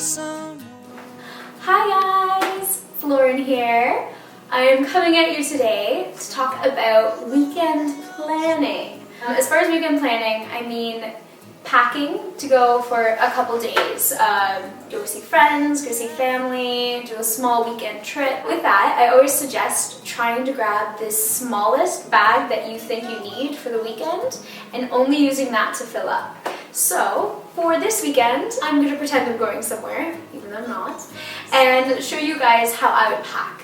Hi guys, it's Lauren here. I am coming at you today to talk about weekend planning. As far as weekend planning, I mean packing to go for a couple days. Go see friends, go see family, do a small weekend trip. With that, I always suggest trying to grab the smallest bag that you think you need for the weekend and only using that to fill up. So, for this weekend, I'm going to pretend I'm going somewhere, even though I'm not, and show you guys how I would pack.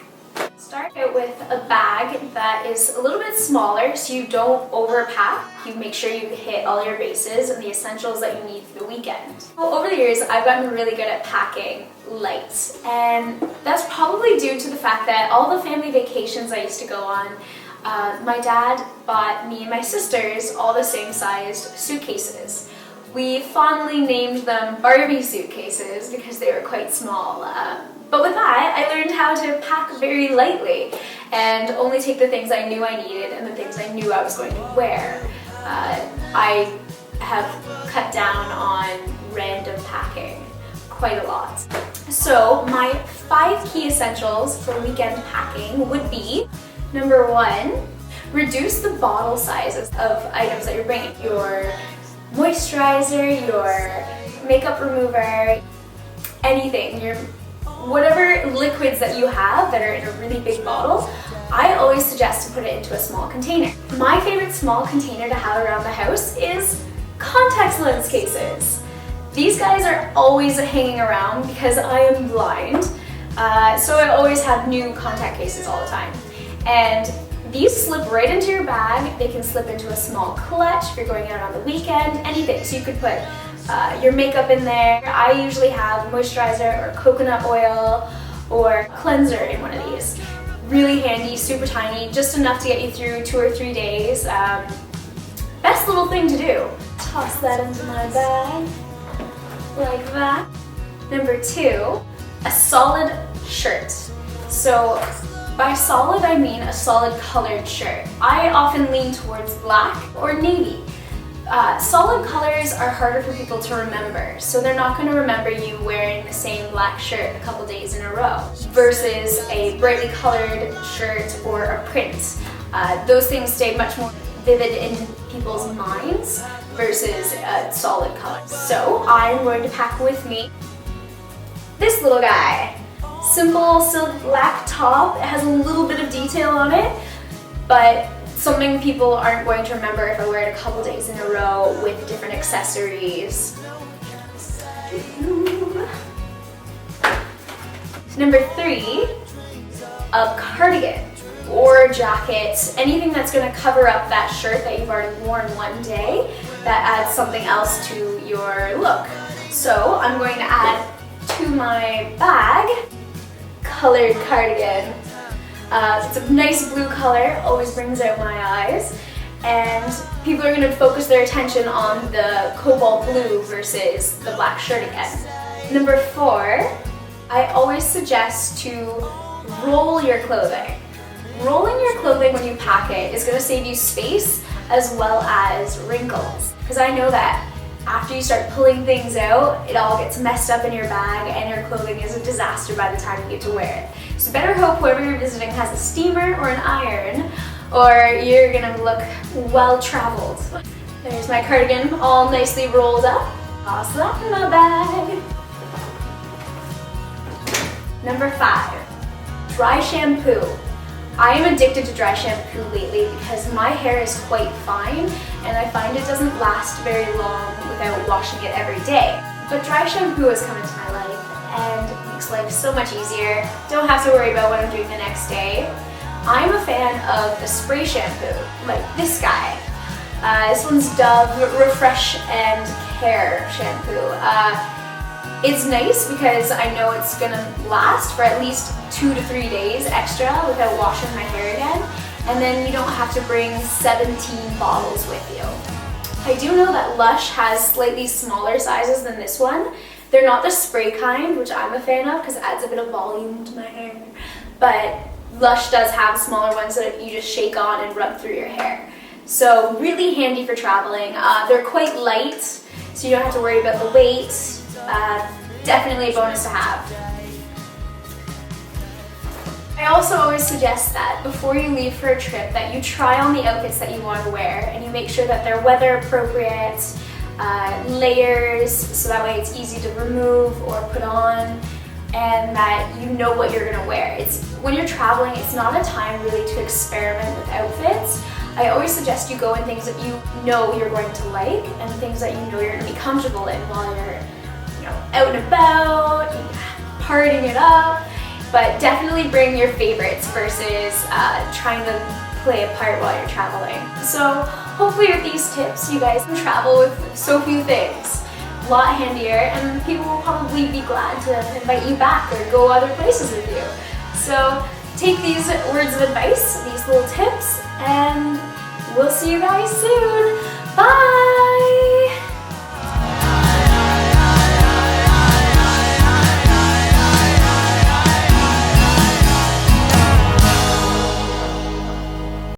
Start out with a bag that is a little bit smaller so you don't overpack. You make sure you hit all your bases and the essentials that you need for the weekend. Well, over the years, I've gotten really good at packing light, and that's probably due to the fact that all the family vacations I used to go on, my dad bought me and my sisters all the same sized suitcases. We fondly named them Barbie suitcases because they were quite small. But with that, I learned how to pack very lightly and only take the things I knew I needed and the things I knew I was going to wear. I have cut down on random packing quite a lot. So my 5 key essentials for weekend packing would be, number 1, reduce the bottle sizes of items that you're bringing. Your moisturizer, your makeup remover, anything, whatever liquids that you have that are in a really big bottle, I always suggest to put it into a small container. My favorite small container to have around the house is contact lens cases. These guys are always hanging around because I am blind, so I always have new contact cases all the time. And these slip right into your bag. They can slip into a small clutch if you're going out on the weekend, anything. So you could put your makeup in there. I usually have moisturizer or coconut oil or cleanser in one of these. Really handy, super tiny, just enough to get you through 2 or 3 days. Best little thing to do. Toss that into my bag like that. Number 2, a solid shirt. So by solid, I mean a solid colored shirt. I often lean towards black or navy. Solid colors are harder for people to remember, so they're not going to remember you wearing the same black shirt a couple days in a row versus a brightly colored shirt or a print. Those things stay much more vivid in people's minds versus a solid color. So I'm going to pack with me this little guy. Simple silk black top. It has a little bit of detail on it, but something people aren't going to remember if I wear it a couple days in a row with different accessories. Number 3, a cardigan or jacket, anything that's going to cover up that shirt that you've already worn one day that adds something else to your look. So I'm going to add to my bag colored cardigan. It's a nice blue color, always brings out my eyes, and people are going to focus their attention on the cobalt blue versus the black shirt again. Number 4, I always suggest to roll your clothing. Rolling your clothing when you pack it is going to save you space as well as wrinkles, because I know that after you start pulling things out, it all gets messed up in your bag and your clothing is a disaster by the time you get to wear it. So better hope whoever you're visiting has a steamer or an iron, or you're gonna look well traveled. There's my cardigan all nicely rolled up. Toss that in my bag. Number 5, dry shampoo. I am addicted to dry shampoo lately because my hair is quite fine and I find it doesn't last very long without washing it every day. But dry shampoo has come into my life and makes life so much easier. Don't have to worry about what I'm doing the next day. I'm a fan of the spray shampoo, like this guy. This one's Dove Refresh and Care shampoo. It's nice because I know it's gonna last for at least 2 to 3 days extra without washing my hair again, and then you don't have to bring 17 bottles with you. I do know that Lush has slightly smaller sizes than this one. They're not the spray kind, which I'm a fan of because it adds a bit of volume to my hair, but Lush does have smaller ones that you just shake on and rub through your hair. So really handy for traveling. They're quite light, so you don't have to worry about the weight. definitely a bonus to have. I also always suggest that before you leave for a trip that you try on the outfits that you want to wear and you make sure that they're weather appropriate, layers, so that way it's easy to remove or put on, and that you know what you're going to wear. When you're traveling, it's not a time really to experiment with outfits. I always suggest you go in things that you know you're going to like and things that you know you're going to be comfortable in while you're out and about, partying it up. But definitely bring your favorites versus trying to play a part while you're traveling. So hopefully with these tips you guys can travel with so few things. A lot handier, and people will probably be glad to invite you back or go other places with you. So take these words of advice, these little tips, and we'll see you guys soon. Bye!